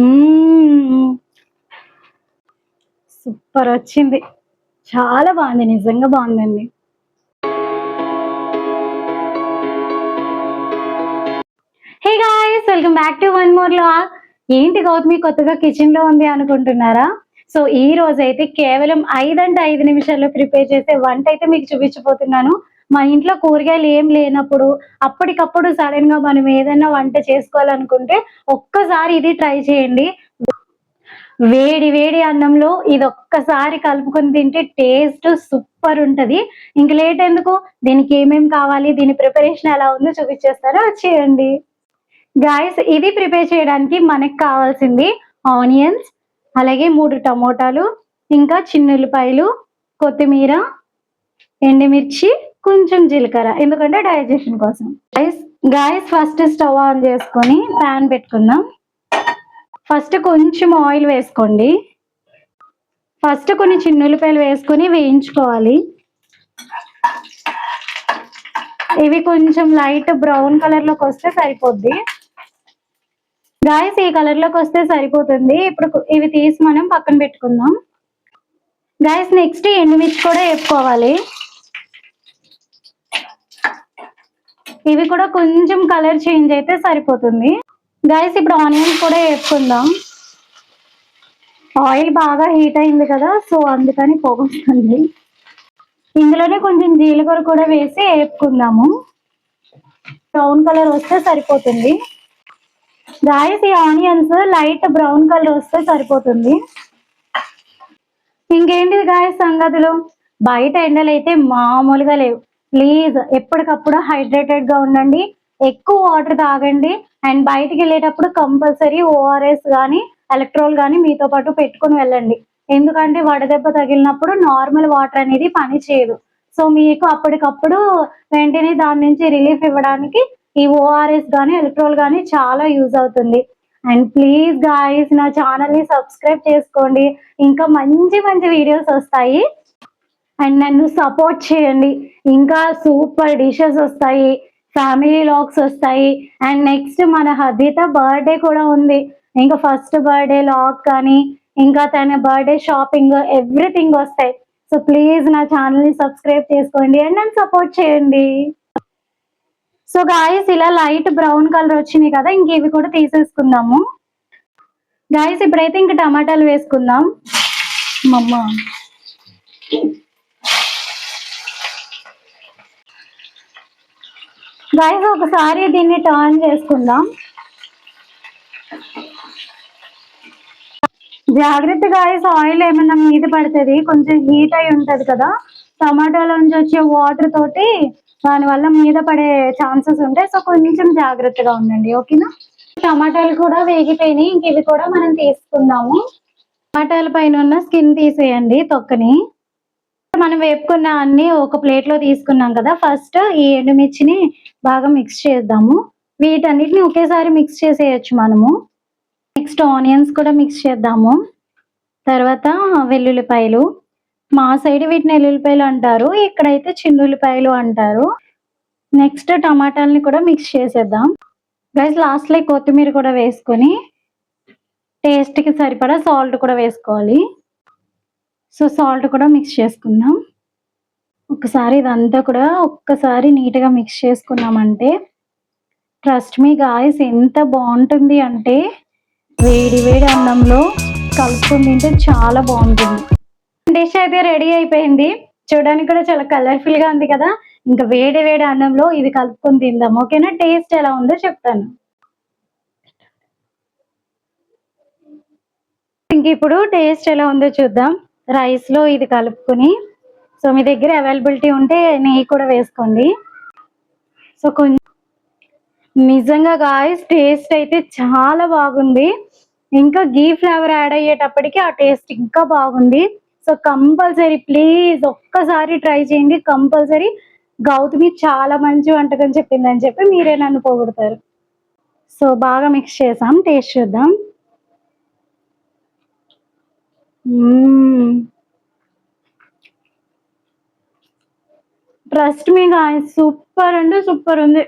మ్మ్. Super వచ్చింది. చాలా బాగుంది, నిజంగా బాగుందండి. Hey guys, welcome back to one more vlog. ఏంటి గౌతమి కొత్తగా కిచెన్ లో ఉంది అనుకుంటున్నారా? సో ఈ రోజు అయితే కేవలం 5 నిమిషాల్లో ప్రిపేర్ చేసే వంట అయితే మీకు చూపించబోతున్నాను. మా ఇంట్లో కూరగాయలు ఏం లేనప్పుడు అప్పటికప్పుడు సడన్ గా మనం ఏదైనా వంట చేసుకోవాలనుకుంటే ఒక్కసారి ఇది ట్రై చేయండి. వేడి వేడి అన్నంలో ఇది ఒక్కసారి కలుపుకొని తింటే టేస్ట్ సూపర్ ఉంటది. ఇంక లేట్ ఎందుకు, దీనికి ఏమేం కావాలి, దీని ప్రిపరేషన్ ఎలా ఉందో చూపించేస్తారో వచ్చేయండి. గాయస్, ఇది ప్రిపేర్ చేయడానికి మనకు కావాల్సింది ఆనియన్స్, అలాగే 3 టమోటాలు, ఇంకా చిన్నుల్లిపాయలు, కొత్తిమీర, ఎండుమిర్చి, కొంచెం జీలకర్ర, ఎందుకంటే డైజెషన్ కోసం. గాయస్ ఫస్ట్ స్టవ్ ఆన్ చేసుకొని ప్యాన్ పెట్టుకుందాం. ఫస్ట్ కొంచెం ఆయిల్ వేసుకోండి. ఫస్ట్ కొన్ని చిన్నుల్లిపాయలు వేసుకొని వేయించుకోవాలి. ఇవి కొంచెం లైట్ బ్రౌన్ కలర్ లోకి వస్తే సరిపోద్ది. గాయస్ ఈ కలర్ లోకి వస్తే సరిపోతుంది. ఇప్పుడు ఇవి తీసి మనం పక్కన పెట్టుకుందాం. గాయస్ నెక్స్ట్ ఎండుమిర్చి కూడా వేసుకోవాలి. ఇవి కూడా కొంచెం కలర్ చేంజ్ అయితే సరిపోతుంది. గాయస్ ఇప్పుడు ఆనియన్స్ కూడా వేసుకుందాం. ఆయిల్ బాగా హీట్ అయింది కదా, సో అందుకని పోగొస్తుంది. ఇందులోనే కొంచెం జీలకర్ర కూడా వేసి వేపుకుందాము. బ్రౌన్ కలర్ వస్తే సరిపోతుంది. గాయస్ ఈ ఆనియన్స్ లైట్ బ్రౌన్ కలర్ వస్తే సరిపోతుంది. ఇంకేంటిది గాయస్ సంగతులు, బయట ఎండలు అయితే మామూలుగా లేవు. ప్లీజ్ ఎప్పటికప్పుడు హైడ్రేటెడ్ గా ఉండండి, ఎక్కువ వాటర్ తాగండి, అండ్ బయటికి వెళ్ళేటప్పుడు కంపల్సరీ ఓఆర్ఎస్ కానీ ఎలక్ట్రోల్ కానీ మీతో పాటు పెట్టుకుని వెళ్ళండి. ఎందుకంటే వడదెబ్బ తగిలినప్పుడు నార్మల్ వాటర్ అనేది పని చేయదు. సో మీకు అప్పటికప్పుడు వెంటనే దాని నుంచి రిలీఫ్ ఇవ్వడానికి ఈ ఓఆర్ఎస్ కానీ ఎలక్ట్రోల్ కానీ చాలా యూజ్ అవుతుంది. అండ్ ప్లీజ్ గాయస్ నా ఛానల్ ని సబ్స్క్రైబ్ చేసుకోండి, ఇంకా మంచి మంచి వీడియోస్ వస్తాయి. అండ్ నన్ను సపోర్ట్ చేయండి, ఇంకా సూపర్ డిషెస్ వస్తాయి, ఫ్యామిలీ లాగ్స్ వస్తాయి. అండ్ నెక్స్ట్ మన హద్విత బర్త్డే కూడా ఉంది. ఇంకా ఫస్ట్ బర్త్డే లాగ్ కానీ ఇంకా తన బర్త్డే షాపింగ్ ఎవ్రీథింగ్ వస్తాయి. సో ప్లీజ్ నా ఛానల్ ని సబ్స్క్రైబ్ చేసుకోండి అండ్ నన్ను సపోర్ట్ చేయండి. సో గాయస్ ఇలా లైట్ బ్రౌన్ కలర్ వచ్చినాయి కదా, ఇంక ఇవి కూడా తీసేసుకుందాము. గాయస్ ఇప్పుడైతే ఇంక టమాటాలు వేసుకుందాం. మమ్మ గాయస్ ఒకసారి దీన్ని టర్న్ చేసుకుందాం. జాగ్రత్త గాయస్, ఆయిల్ ఏమన్నా మీద పడుతుంది, కొంచెం హీట్ అయి ఉంటది కదా, టమాటాలోంచి వచ్చే వాటర్ తోటి దానివల్ల మీద పడే ఛాన్సెస్ ఉంటాయి. సో కొంచెం జాగ్రత్తగా ఉండండి, ఓకేనా. టమాటాలు కూడా వేగిపోయినాయి, ఇంక ఇవి కూడా మనం తీసుకుందాము. టమాటాల పైన ఉన్న స్కిన్ తీసేయండి, తొక్కని. మనం వేపుకున్న అన్ని ఒక ప్లేట్ లో తీసుకున్నాం కదా, ఫస్ట్ ఈ ఎండుమిర్చిని బాగా మిక్స్ చేద్దాము. వీటన్నిటిని ఒకేసారి మిక్స్ చేసేయచ్చు మనము. నెక్స్ట్ ఆనియన్స్ కూడా మిక్స్ చేద్దాము. తర్వాత వెల్లుల్లిపాయలు, మా సైడ్ వీటిని వెల్లుల్లిపాయలు అంటారు, ఇక్కడైతే చిన్నుల్లిపాయలు అంటారు. నెక్స్ట్ టమాటాలని కూడా మిక్స్ చేసేద్దాం. గైస్ లాస్ట్ లో కొత్తిమీర కూడా వేసుకొని టేస్ట్ కి సరిపడా సాల్ట్ కూడా వేసుకోవాలి. సో సాల్ట్ కూడా మిక్స్ చేసుకుందాం. ఒకసారి ఇదంతా కూడా ఒక్కసారి నీట్గా మిక్స్ చేసుకున్నామంటే ట్రస్ట్ మీ గాయస్ ఎంత బాగుంటుంది అంటే వేడి వేడి అన్నంలో కలుపుకొని తింటే చాలా బాగుంటుంది. డిష్ అయితే రెడీ అయిపోయింది, చూడడానికి కూడా చాలా కలర్ఫుల్ గా ఉంది కదా. ఇంకా వేడి వేడి అన్నంలో ఇది కలుపుకొని తిందాం, ఓకేనా. టేస్ట్ ఎలా ఉందో చెప్తాను. ఇంక ఇప్పుడు టేస్ట్ ఎలా ఉందో చూద్దాం. రైస్ లో ఇది కలుపుకొని, సో మీ దగ్గర అవైలబిలిటీ ఉంటే నెయ్యి కూడా వేసుకోండి. సో కొంచెం నిజంగా గాయస్ టేస్ట్ అయితే చాలా బాగుంది. ఇంకా గీ ఫ్లేవర్ యాడ్ అయ్యేటప్పటికి ఆ టేస్ట్ ఇంకా బాగుంది. సో కంపల్సరీ ప్లీజ్ ఒక్కసారి ట్రై చేయండి, కంపల్సరీ. గౌతమి చాలా మంచి వంటకం చెప్పిందని చెప్పి మీరే నన్ను పొగుడతారు. సో బాగా మిక్స్ చేసాం, టేస్ట్ చూద్దాం. ట్రస్ట్ మీ గాయస్ సూపర్ అంటే సూపర్ ఉంది.